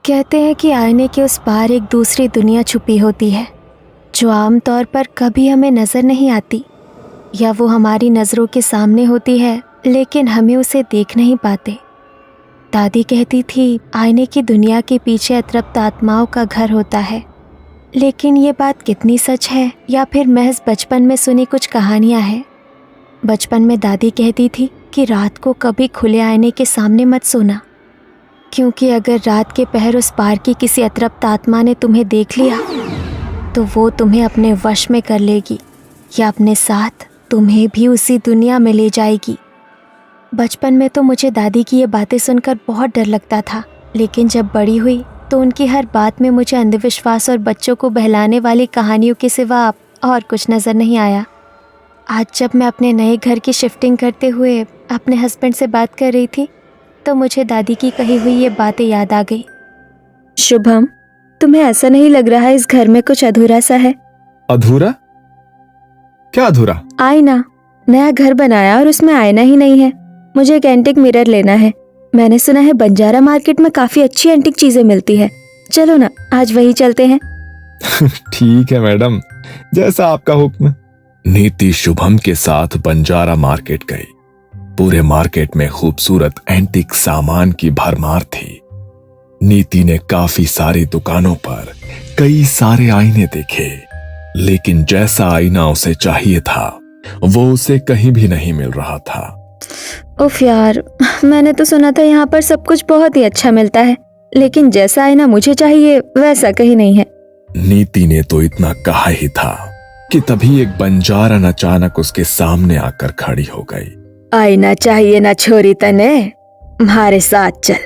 कहते हैं कि आईने के उस पार एक दूसरी दुनिया छुपी होती है जो आमतौर पर कभी हमें नज़र नहीं आती, या वो हमारी नज़रों के सामने होती है लेकिन हमें उसे देख नहीं पाते। दादी कहती थी आईने की दुनिया के पीछे अतृप्त आत्माओं का घर होता है, लेकिन ये बात कितनी सच है या फिर महज बचपन में सुनी कुछ कहानियाँ हैं। बचपन में दादी कहती थी कि रात को कभी खुले आईने के सामने मत सोना, क्योंकि अगर रात के पहर उस पार की किसी अतृप्त आत्मा ने तुम्हें देख लिया तो वो तुम्हें अपने वश में कर लेगी या अपने साथ तुम्हें भी उसी दुनिया में ले जाएगी। बचपन में तो मुझे दादी की ये बातें सुनकर बहुत डर लगता था, लेकिन जब बड़ी हुई तो उनकी हर बात में मुझे अंधविश्वास और बच्चों को बहलाने वाली कहानियों के सिवा और कुछ नज़र नहीं आया। आज जब मैं अपने नए घर की शिफ्टिंग करते हुए अपने हस्बैंड से बात कर रही थी तो मुझे दादी की कही हुई ये बातें याद आ गई। शुभम, तुम्हें ऐसा नहीं लग रहा है इस घर में कुछ अधूरा सा है? अधूरा? क्या अधूरा? आईना। नया घर बनाया और उसमें आईना ही नहीं है। मुझे एक एंटिक मिरर लेना है। मैंने सुना है बंजारा मार्केट में काफी अच्छी एंटिक चीजें मिलती है। चलो ना, आज वही चलते हैं। ठीक है मैडम, जैसा आपका हुक्म। नीति शुभम के साथ बंजारा मार्केट गई। पूरे मार्केट में खूबसूरत एंटिक सामान की भरमार थी। नीति ने काफी सारी दुकानों पर कई सारे आईने देखे, लेकिन जैसा आईना उसे चाहिए था वो उसे कहीं भी नहीं मिल रहा था। उफ यार, मैंने तो सुना था यहाँ पर सब कुछ बहुत ही अच्छा मिलता है, लेकिन जैसा आईना मुझे चाहिए वैसा कहीं नहीं है। नीति ने तो इतना कहा ही था कि तभी एक बंजारन अचानक उसके सामने आकर खड़ी हो गई। आईना चाहिए ना छोरी तने? हमारे साथ चल,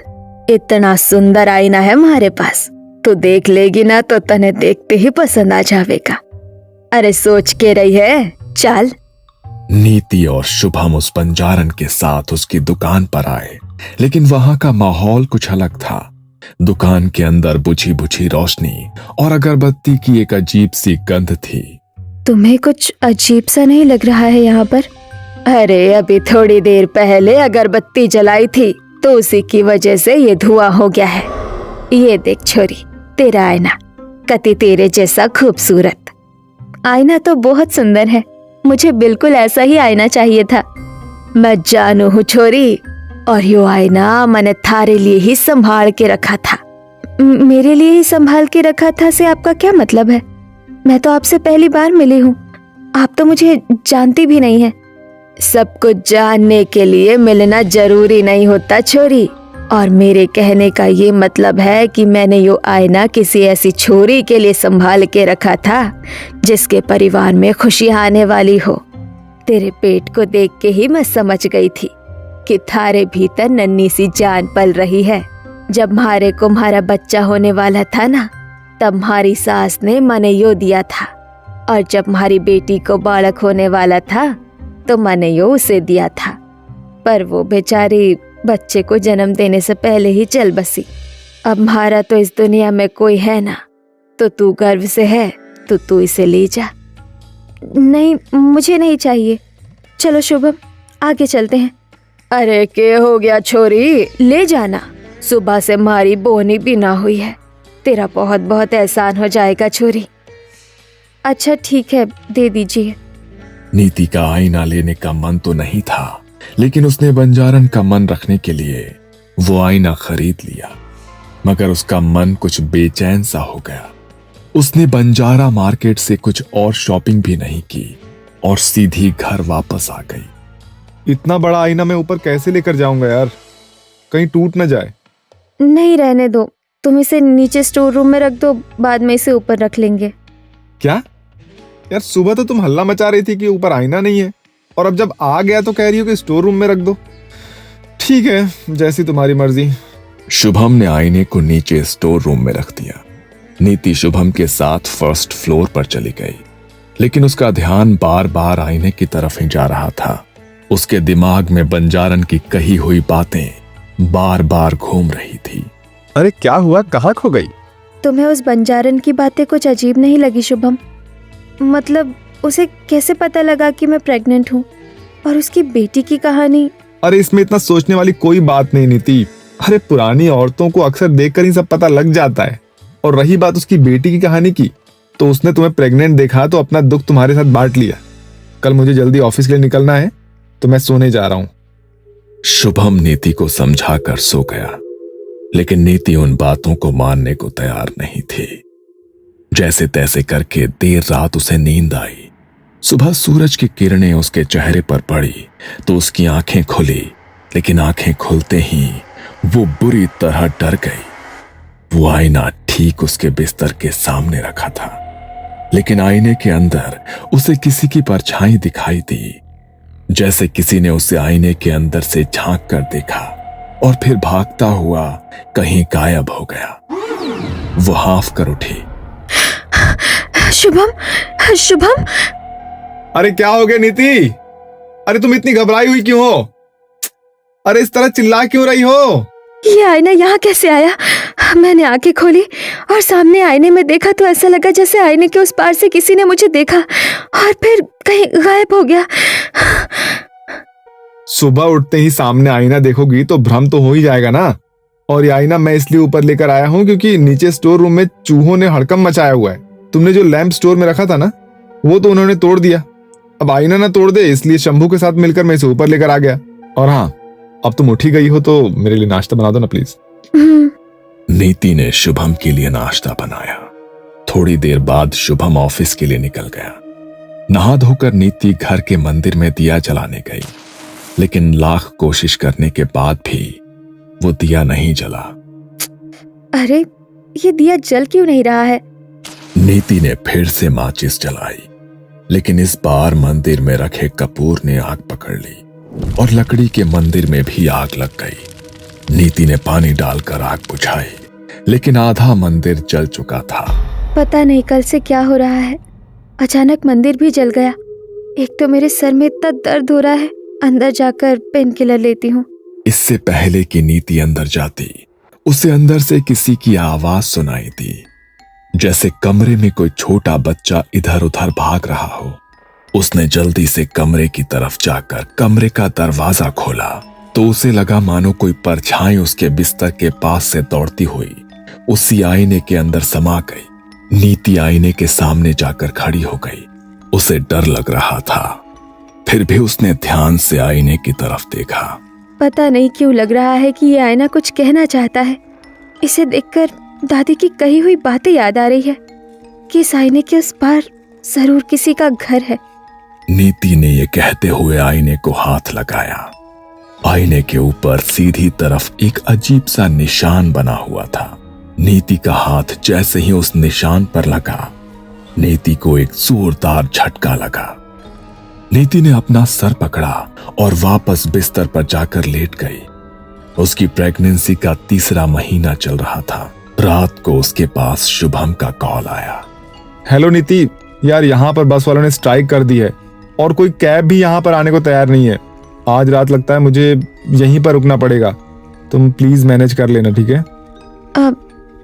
इतना सुंदर आईना है हमारे पास। तू देख लेगी ना तो तने देखते ही पसंद आ जाएगा। अरे सोच के रही है, चल। नीति और शुभम उस बंजारन के साथ उसकी दुकान पर आए, लेकिन वहां का माहौल कुछ अलग था। दुकान के अंदर बुझी बुझी रोशनी और अगरबत्ती की एक अजीब सी गंध थी। तुम्हें कुछ अजीब सा नहीं लग रहा है यहाँ पर? अरे अभी थोड़ी देर पहले अगरबत्ती जलाई थी तो उसी की वजह से ये धुआं हो गया है। ये देख छोरी, तेरा आईना कति तेरे जैसा खूबसूरत। आईना तो बहुत सुंदर है, मुझे बिल्कुल ऐसा ही आईना चाहिए था। मैं जानू हूँ छोरी, और यो आईना मैंने थारे लिए ही संभाल के रखा था। मेरे लिए ही संभाल के रखा था से आपका क्या मतलब है? मैं तो आपसे पहली बार मिली हूँ, आप तो मुझे जानती भी नहीं है। सब कुछ जानने के लिए मिलना जरूरी नहीं होता छोरी, और मेरे कहने का ये मतलब है कि मैंने यो आईना किसी ऐसी छोरी के लिए संभाल के रखा था जिसके परिवार में खुशी आने वाली हो। तेरे पेट को देख के ही मैं समझ गई थी कि थारे भीतर नन्ही सी जान पल रही है। जब म्हारे को म्हारा बच्चा होने वाला था ना, तब म्हारी सास ने मने यो दिया था, और जब म्हारी बेटी को बालक होने वाला था तो मैंने यो उसे दिया था, पर वो बेचारी बच्चे को जन्म देने से पहले ही चल बसी। अब म्हारा तो इस दुनिया में कोई है ना, तो तू गर्व से है तो तू इसे ले जा। नहीं, मुझे नहीं चाहिए। चलो शुभम, आगे चलते हैं। अरे के हो गया छोरी, ले जाना। सुबह से हमारी बोनी भी ना हुई है, तेरा बहुत बहुत एहसान हो जाएगा छोरी। अच्छा ठीक है, दे दीजिए। नीति का आईना लेने का मन तो नहीं था, लेकिन उसने बंजारन का मन रखने के लिए वो आईना खरीद लिया। मगर उसका मन कुछ बेचैन सा हो गया। उसने बंजारा मार्केट से कुछ और शॉपिंग भी नहीं की और सीधी घर वापस आ गई। इतना बड़ा आईना मैं ऊपर कैसे लेकर जाऊंगा यार, कहीं टूट न जाए। नहीं, रहने दो, तुम इसे नीचे स्टोर रूम में रख दो, बाद में इसे ऊपर रख लेंगे। क्या यार, सुबह तो तुम हल्ला मचा रही थी कि ऊपर आईना नहीं है, और अब जब आ गया तो कह रही हो कि स्टोर रूम में रख दो। ठीक है, जैसी तुम्हारी मर्जी। शुभम ने आईने को नीचे स्टोर रूम में रख दिया। नीति शुभम के साथ फर्स्ट फ्लोर पर चली गई, लेकिन उसका ध्यान बार बार आईने की तरफ ही जा रहा था। उसके दिमाग में बंजारन की कही हुई बातें बार बार घूम रही थी। अरे क्या हुआ, कहाँ खो गई? तुम्हें उस बंजारन की बातें कुछ अजीब नहीं लगी शुभम? मतलब उसे कैसे पता लगा कि मैं प्रेग्नेंट हूँ? और उसकी बेटी की कहानी? अरे इसमें इतना सोचने वाली कोई बात नहीं नीति, अरे पुरानी औरतों को अक्सर देखकर ही सब पता लग जाता है। और रही बात उसकी बेटी की कहानी की, तो उसने तुम्हें प्रेग्नेंट देखा तो अपना दुख तुम्हारे साथ बांट लिया। कल मुझे जल्दी ऑफिस के लिए निकलना है, तो मैं सोने जा रहा हूं। शुभम नीति को समझाकर सो गया, लेकिन नीति उन बातों को मानने को तैयार नहीं थी। जैसे तैसे करके देर रात उसे नींद आई। सुबह सूरज की किरणें उसके चेहरे पर पड़ी तो उसकी आंखें खुली, लेकिन आंखें खुलते ही वो बुरी तरह डर गई। वो आईना ठीक उसके बिस्तर के सामने रखा था, लेकिन आईने के अंदर उसे किसी की परछाई दिखाई दी, जैसे किसी ने उसे आईने के अंदर से झांक कर देखा और फिर भागता हुआ कहीं गायब हो गया। वो हाफ कर उठी। शुभम, शुभम, अरे क्या हो गया नीति? अरे तुम इतनी घबराई हुई क्यों हो? अरे इस तरह चिल्ला क्यों रही हो? ये आईना यहाँ कैसे आया? मैंने आंखें खोली और सामने आईने में देखा तो ऐसा लगा जैसे आईने के उस पार से किसी ने मुझे देखा और फिर कहीं गायब हो गया। सुबह उठते ही सामने आईना देखोगी तो भ्रम तो हो ही जाएगा ना। और ये आईना मैं इसलिए ऊपर लेकर आया हूँ क्योंकि नीचे स्टोर रूम में चूहों ने हड़कंप मचाया हुआ है। तुमने जो लैंप स्टोर में रखा था ना, वो तो उन्होंने तोड़ दिया। अब आईना ना तोड़ दे, इसलिए शंभू के साथ मिलकर मैं इसे ऊपर लेकर आ गया। और हाँ, अब तुम उठी गई हो तो मेरे लिए नाश्ता बना दो ना प्लीज। नीति ने शुभम के लिए नाश्ता बनाया। थोड़ी देर बाद शुभम ऑफिस के लिए निकल गया। नहा धोकर नीति घर के मंदिर में दिया जलाने गई, लेकिन लाख कोशिश करने के बाद भी वो दिया नहीं जला। अरे ये दिया जल क्यों नहीं रहा है? नीति ने फिर से माचिस जलाई, लेकिन इस बार मंदिर में रखे कपूर ने आग पकड़ ली और लकड़ी के मंदिर में भी आग लग गई। नीति ने पानी डालकर आग बुझाई, लेकिन आधा मंदिर जल चुका था। पता नहीं कल से क्या हो रहा है, अचानक मंदिर भी जल गया। एक तो मेरे सर में इतना दर्द हो रहा है, अंदर जाकर पेन किलर लेती हूँ। इससे पहले कि नीति अंदर जाती, उसे अंदर से किसी की आवाज सुनाई दी, जैसे कमरे में कोई छोटा बच्चा इधर उधर भाग रहा हो। उसने जल्दी से कमरे की तरफ जाकर कमरे का दरवाजा खोला तो उसे लगा मानो कोई परछाई उसके बिस्तर के पास से दौड़ती हुई उसी आईने के अंदर समा गई। नीति आईने के सामने जाकर खड़ी हो गई। उसे डर लग रहा था, फिर भी उसने ध्यान से आईने की तरफ देखा। पता नहीं क्यों लग रहा है कि ये आईना कुछ कहना चाहता है। इसे देखकर दादी की कही हुई बातें याद आ रही है कि इस आईने के उस पार जरूर किसी का घर है। नीति ने यह कहते हुए आईने को हाथ लगाया। आईने के ऊपर सीधी तरफ एक अजीब सा निशान बना हुआ था। नीति का हाथ जैसे ही उस निशान पर लगा, नीति को एक जोरदार झटका लगा। नीति ने अपना सर पकड़ा और वापस बिस्तर पर जाकर लेट गई। उसकी प्रेगनेंसी का 3रा महीना चल रहा था। रात को उसके पास शुभम का कॉल आया। हेलो नीति, यार यहाँ पर बस वालों ने स्ट्राइक कर दी है और कोई कैब भी यहाँ पर आने को तैयार नहीं है। आज रात लगता है मुझे यहीं पर रुकना पड़ेगा। तुम प्लीज मैनेज कर लेना, ठीक है?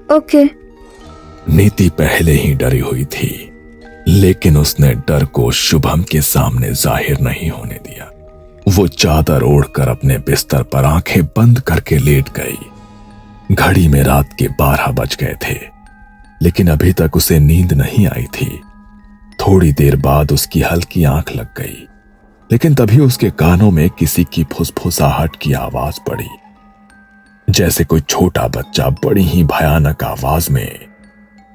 ओके। नीति पहले ही डरी हुई थी, लेकिन उसने डर को शुभम के सामने जाहिर नहीं होने दिया। वो चादर ओढ़कर अपने बिस्तर पर आंखें बंद करके लेट गई। घड़ी में रात के 12 बज गए थे, लेकिन अभी तक उसे नींद नहीं आई थी। थोड़ी देर बाद उसकी हल्की आंख लग गई, लेकिन तभी उसके कानों में किसी की फुसफुसाहट की आवाज पड़ी, जैसे कोई छोटा बच्चा बड़ी ही भयानक आवाज में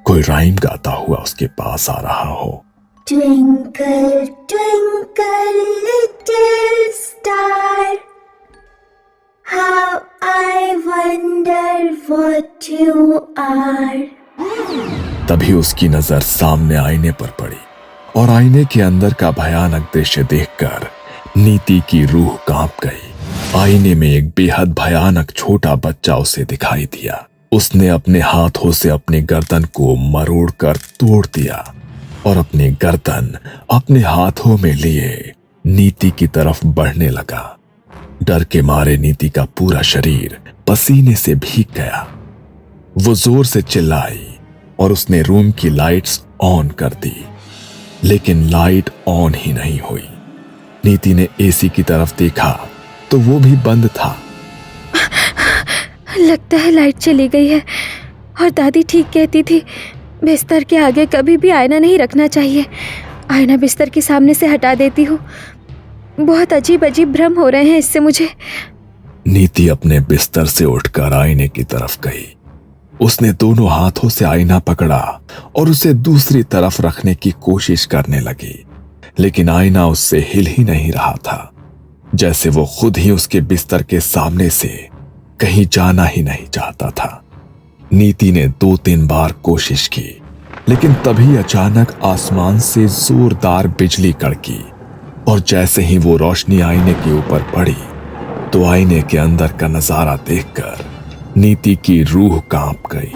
कोई राइम गाता हुआ उसके पास आ रहा हो। Twinkle, twinkle, little star, how I wonder what you are. तभी उसकी नजर सामने आईने पर पड़ी और आईने के अंदर का भयानक दृश्य देखकर नीति की रूह कांप गई। आईने में एक बेहद भयानक छोटा बच्चा उसे दिखाई दिया। उसने अपने हाथों से अपनी गर्दन को मरोड़कर तोड़ दिया और अपनी गर्दन अपने हाथों में लिए नीति की तरफ बढ़ने लगा। डर के मारे नीति का पूरा शरीर पसीने से भीग गया। वो जोर से चिल्लाई और उसने रूम की लाइट्स ऑन कर दी, लेकिन लाइट ऑन ही नहीं हुई। नीति ने एसी की तरफ देखा तो वो भी बंद था। लगता है लाइट चली गई है। और दादी ठीक कहती थी, बिस्तर के आगे कभी भी आईना नहीं रखना चाहिए। आईना बिस्तर के सामने से हटा देती हूँ। बहुत अजीब अजीब भ्रम हो रहे हैं इससे मुझे। नीति अपने बिस्तर से उठकर आईने की तरफ गई। उसने दोनों हाथों से आईना पकड़ा और उसे दूसरी तरफ रखने की कोशिश करने लगी, लेकिन आईना उससे हिल ही नहीं रहा था, जैसे वो खुद ही उसके बिस्तर के सामने से कहीं जाना ही नहीं चाहता था। नीति ने 2-3 बार कोशिश की, लेकिन तभी अचानक आसमान से जोरदार बिजली कड़की और जैसे ही वो रोशनी आईने के ऊपर पड़ी तो आईने के अंदर का नजारा देखकर नीति की रूह कांप गई।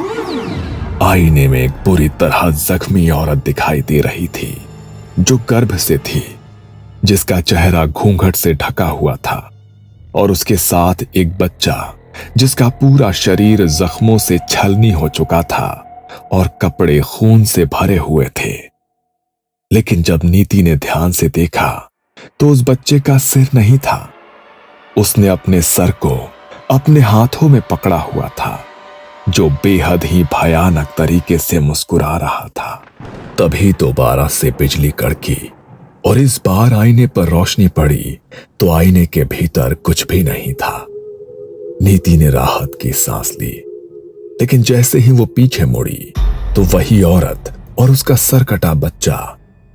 आईने में एक बुरी तरह जख्मी औरत दिखाई दे रही थी, जो गर्भ से थी, जिसका चेहरा घूंघट से ढका हुआ था, और उसके साथ एक बच्चा जिसका पूरा शरीर जख्मों से छलनी हो चुका था और कपड़े खून से भरे हुए थे। लेकिन जब नीति ने ध्यान से देखा तो उस बच्चे का सिर नहीं था। उसने अपने सर को अपने हाथों में पकड़ा हुआ था, जो बेहद ही भयानक तरीके से मुस्कुरा रहा था। तभी दोबारा से बिजली कड़की और इस बार आईने पर रोशनी पड़ी तो आईने के भीतर कुछ भी नहीं था। नीति ने राहत की सांस ली, लेकिन जैसे ही वो पीछे मुड़ी तो वही औरत और उसका सर कटा बच्चा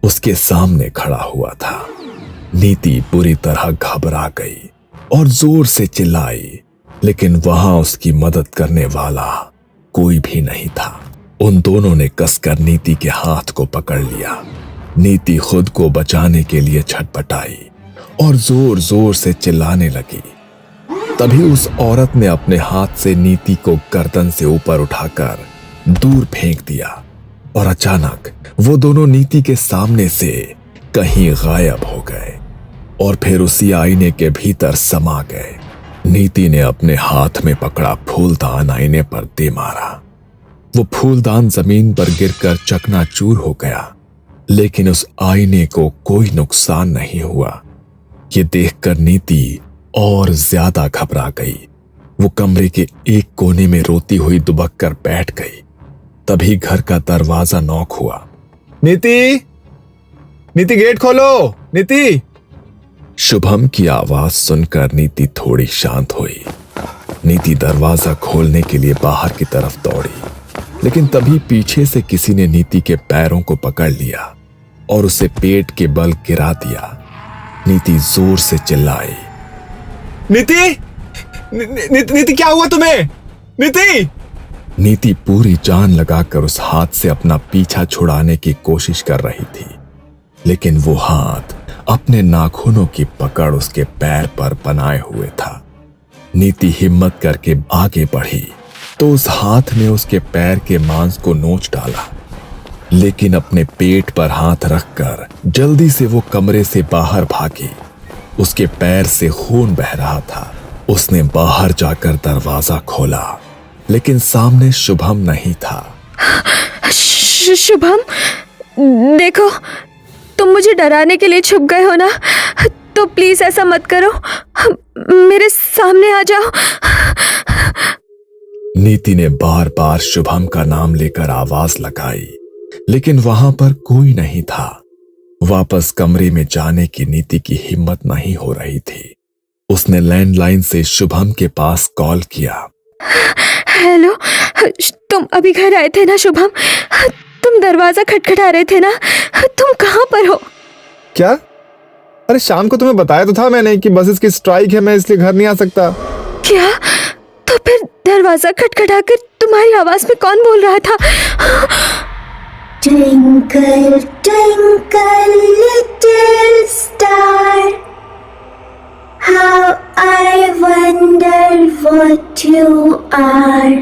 उसके सामने खड़ा हुआ था। नीति बुरी तरह घबरा गई और जोर से चिल्लाई, लेकिन वहां उसकी मदद करने वाला कोई भी नहीं था। उन दोनों ने कसकर नीति के हाथ को पकड़ लिया। नीति खुद को बचाने के लिए छटपटाई और जोर जोर से चिल्लाने लगी। तभी उस औरत ने अपने हाथ से नीति को गर्दन से ऊपर उठाकर दूर फेंक दिया और अचानक वो दोनों नीति के सामने से कहीं गायब हो गए और फिर उसी आईने के भीतर समा गए। नीति ने अपने हाथ में पकड़ा फूलदान आईने पर दे मारा। वो फूलदान जमीन पर गिरकर चकनाचूर हो गया, लेकिन उस आईने को कोई नुकसान नहीं हुआ। ये देखकर नीति और ज्यादा घबरा गई। वो कमरे के एक कोने में रोती हुई दुबक कर बैठ गई। तभी घर का दरवाजा नॉक हुआ। नीति, नीति गेट खोलो, नीति। शुभम की आवाज सुनकर नीति थोड़ी शांत हुई। नीति दरवाजा खोलने के लिए बाहर की तरफ दौड़ी, लेकिन तभी पीछे से किसी ने नीति के पैरों को पकड़ लिया और उसे पेट के बल गिरा दिया। नीति जोर से चिल्लाई, नीति, नीति क्या हुआ तुम्हें? नीति! नीति पूरी जान लगाकर उस हाथ से अपना पीछा छुड़ाने की कोशिश कर रही थी, लेकिन वो हाथ अपने नाखूनों की पकड़ उसके पैर पर बनाए हुए था। नीति हिम्मत करके आगे बढ़ी तो उस हाथ ने उसके पैर के मांस को नोच डाला, लेकिन अपने पेट पर हाथ रखकर जल्दी से वो कमरे से बाहर भागी। उसके पैर से खून बह रहा था। उसने बाहर जाकर दरवाजा खोला, लेकिन सामने शुभम नहीं था। शुभम, देखो, तुम मुझे डराने के लिए छुप गए हो ना, तो प्लीज ऐसा मत करो, मेरे सामने आ जाओ। नीति ने बार बार शुभम का नाम लेकर आवाज लगाई, लेकिन वहां पर कोई नहीं था। वापस कमरे में जाने की नीति की हिम्मत नहीं हो रही थी। उसने लैंडलाइन से शुभम के पास कॉल किया। हेलो, तुम अभी घर आए थे ना शुभम? तुम दरवाजा खटखटा रहे थे ना, तुम कहाँ पर हो? क्या? अरे शाम को तुम्हें बताया तो था मैंने कि बसेस की स्ट्राइक है, मैं इसलिए घर नहीं आ सकता। क्या? तो फिर दरवाजा खटखटाकर तुम्हारी आवाज में कौन बोल रहा था? Twinkle, twinkle, little star, how I wonder what you are.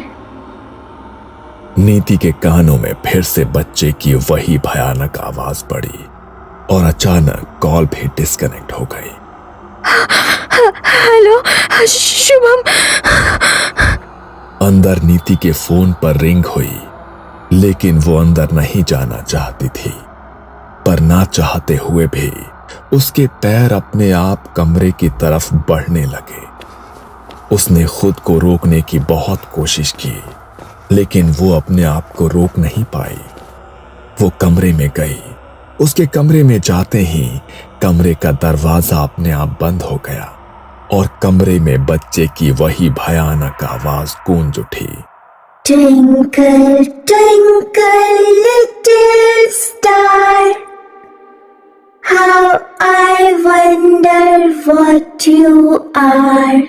नीति के कानों में फिर से बच्चे की वही भयानक आवाज पड़ी और अचानक कॉल भी डिस्कनेक्ट हो गई। हेलो शुभम। अंदर नीति के फोन पर रिंग हुई, लेकिन वो अंदर नहीं जाना चाहती थी। पर ना चाहते हुए भी उसके पैर अपने आप कमरे की तरफ बढ़ने लगे। उसने खुद को रोकने की बहुत कोशिश की, लेकिन वो अपने आप को रोक नहीं पाई। वो कमरे में गई। उसके कमरे में जाते ही कमरे का दरवाजा अपने आप बंद हो गया और कमरे में बच्चे की वही भयानक आवाज गूंज उठी। Twinkle, twinkle, little star, how I wonder what you are.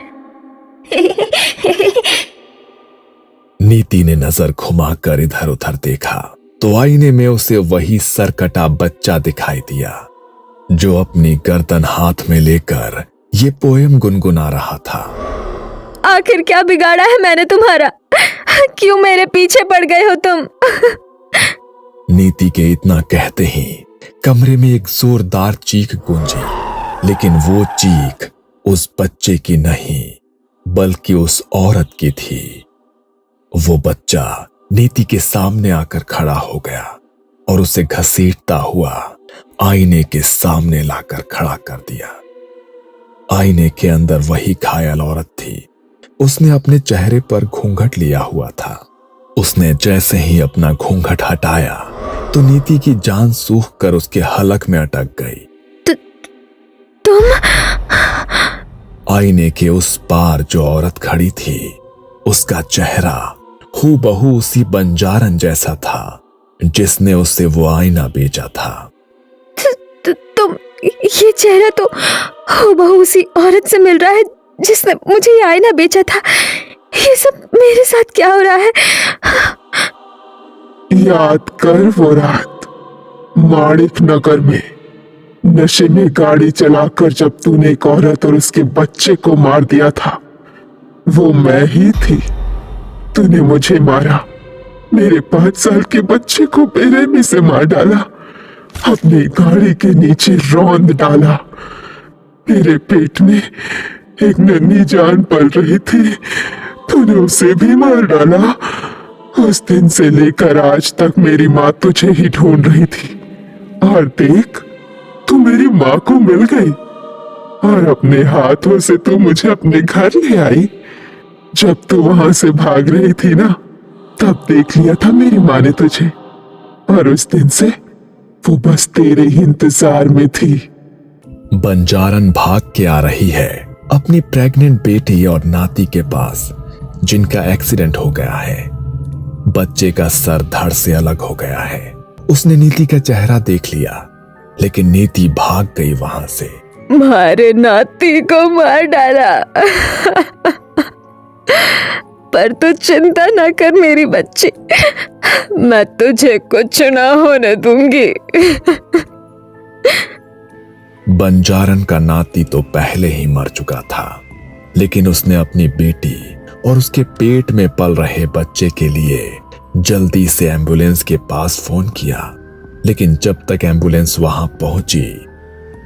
नीति ने नजर घुमाकर इधर उधर देखा तो आईने में उसे वही सरकटा बच्चा दिखाई दिया जो अपनी गर्दन हाथ में लेकर ये पोयम गुनगुना रहा था। आखिर क्या बिगाड़ा है मैंने तुम्हारा? क्यों मेरे पीछे पड़ गए हो तुम? नीति के इतना कहते ही कमरे में एक जोरदार चीख गूंजी, लेकिन वो चीख उस बच्चे की नहीं बल्कि उस औरत की थी। वो बच्चा नीति के सामने आकर खड़ा हो गया और उसे घसीटता हुआ आईने के सामने लाकर खड़ा कर दिया। आईने के अंदर वही घायल औरत थी। उसने अपने चेहरे पर घूंघट लिया हुआ था। उसने जैसे ही अपना घूंघट हटाया तो नीति की जान सूख कर उसके हलक में अटक गई। तुम? आईने के उस पार जो औरत खड़ी थी, उसका चेहरा हूबहू उसी बंजारन जैसा था जिसने उसे वो आईना बेचा था। तुम? ये चेहरा तो हूबहू उसी औरत से मिल रहा है जिसने मुझे ये आईना बेचा था। ये सब मेरे साथ क्या हो रहा है? याद कर वो रात माणिक नगर में नशे में गाड़ी चलाकर जब तूने एक औरत और उसके बच्चे को मार दिया था। वो मैं ही थी। तूने मुझे मारा, मेरे 5 साल के बच्चे को बेरहमी से मार डाला, अपनी गाड़ी के नीचे रौंद डाला। मेरे पेट में एक नन्ही जान पल रही थी, तूने उसे भी मार डाला। उस दिन से लेकर आज तक मेरी माँ तुझे ही ढूंढ रही थी और देख, तू मेरी माँ को मिल गई और अपने हाथों से तू मुझे अपने घर ले आई। जब तू वहां से भाग रही थी ना, तब देख लिया था मेरी माँ ने तुझे और उस दिन से वो बस तेरे ही इंतजार में थी। बंजारन भाग के आ रही है अपनी प्रेग्नेंट बेटी और नाती के पास जिनका एक्सीडेंट हो गया है। बच्चे का सर धड़ से अलग हो गया है। उसने नीति का चेहरा देख लिया, लेकिन नीति भाग गई वहां से। मारे नाती को मार डाला। पर तू चिंता ना कर मेरी बच्ची, मैं तुझे कुछ ना होने दूंगी। बंजारन का नाती तो पहले ही मर चुका था, लेकिन उसने अपनी बेटी और उसके पेट में पल रहे बच्चे के लिए जल्दी से एम्बुलेंस के पास फोन किया। लेकिन जब तक एम्बुलेंस वहां पहुंची,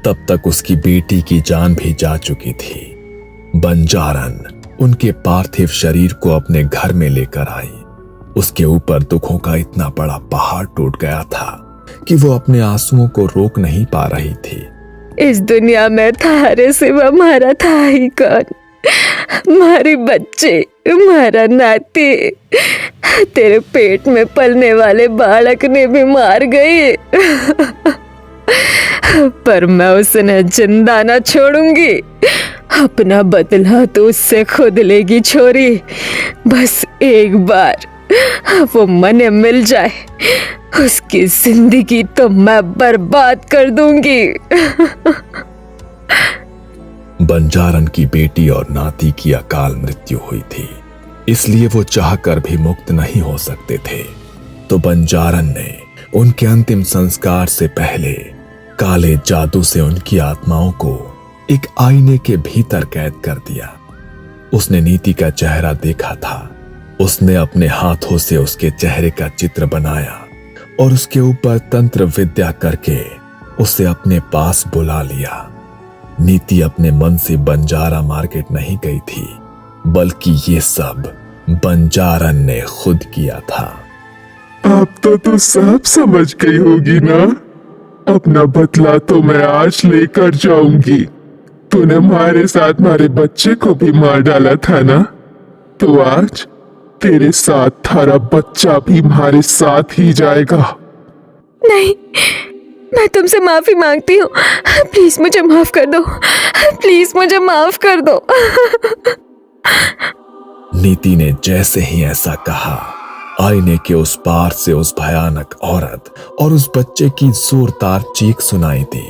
तब तक उसकी बेटी की जान भी जा चुकी थी। बंजारन उनके पार्थिव शरीर को अपने घर में लेकर आई। उसके ऊपर दुखों का इतना बड़ा पहाड़ टूट गया था कि वो अपने आंसुओं को रोक नहीं पा रही थी। इस दुनिया में थारे सिवा हमारा था ही कौन? हमारी बच्चे, हमारा नाती, तेरे पेट में पलने वाले बालक ने भी मार गई। पर मैं उसे जिंदा न छोड़ूंगी। अपना बदला तो उससे खुद लेगी छोरी। बस एक बार वो मने मिल जाए, उसकी जिंदगी तो मैं बर्बाद कर दूंगी। बंजारन की बेटी और नाती की अकाल मृत्यु हुई थी, इसलिए वो चाहकर भी मुक्त नहीं हो सकते थे। तो बंजारन ने उनके अंतिम संस्कार से पहले काले जादू से उनकी आत्माओं को एक आईने के भीतर कैद कर दिया। उसने नीति का चेहरा देखा था। उसने अपने हाथों से उसके चेहरे का चित्र बनाया और उसके ऊपर तंत्र विद्या करके उसे अपने पास बुला लिया। नीति अपने मन से बंजारा मार्केट नहीं गई थी, बल्कि ये सब बंजारन ने खुद किया था। अब तो तू सब समझ गई होगी ना। अपना बदला तो मैं आज लेकर जाऊंगी। तूने हमारे साथ हमारे बच्चे को भी मार डाला था ना, तो आज तेरे साथ थारा बच्चा भी हमारे साथ ही जाएगा। नहीं, मैं तुमसे माफी मांगती हूँ। प्लीज मुझे माफ कर दो, प्लीज मुझे माफ कर दो। नीति ने जैसे ही ऐसा कहा, आईने के उस पार से उस भयानक औरत और उस बच्चे की जोरदार चीख सुनाई दी।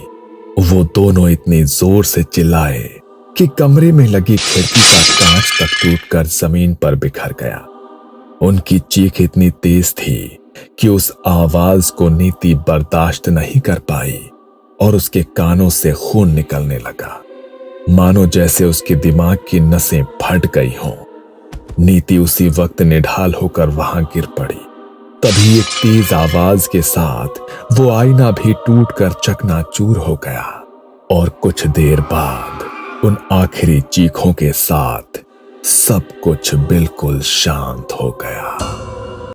वो दोनों इतनी जोर से चिल्लाए कि कमरे में लगी खिड़की का कांच तक टूटकर जमीन पर बिखर गया। उनकी चीख इतनी तेज थी कि उस आवाज को नीति बर्दाश्त नहीं कर पाई और उसके कानों से खून निकलने लगा, मानो जैसे उसके दिमाग की नसें फट गई हों। नीति उसी वक्त निढाल होकर वहां गिर पड़ी। तभी एक तेज आवाज के साथ वो आईना भी टूटकर चकनाचूर हो गया और कुछ देर बाद उन आखिरी चीखों के साथ सब कुछ बिल्कुल शांत हो गया।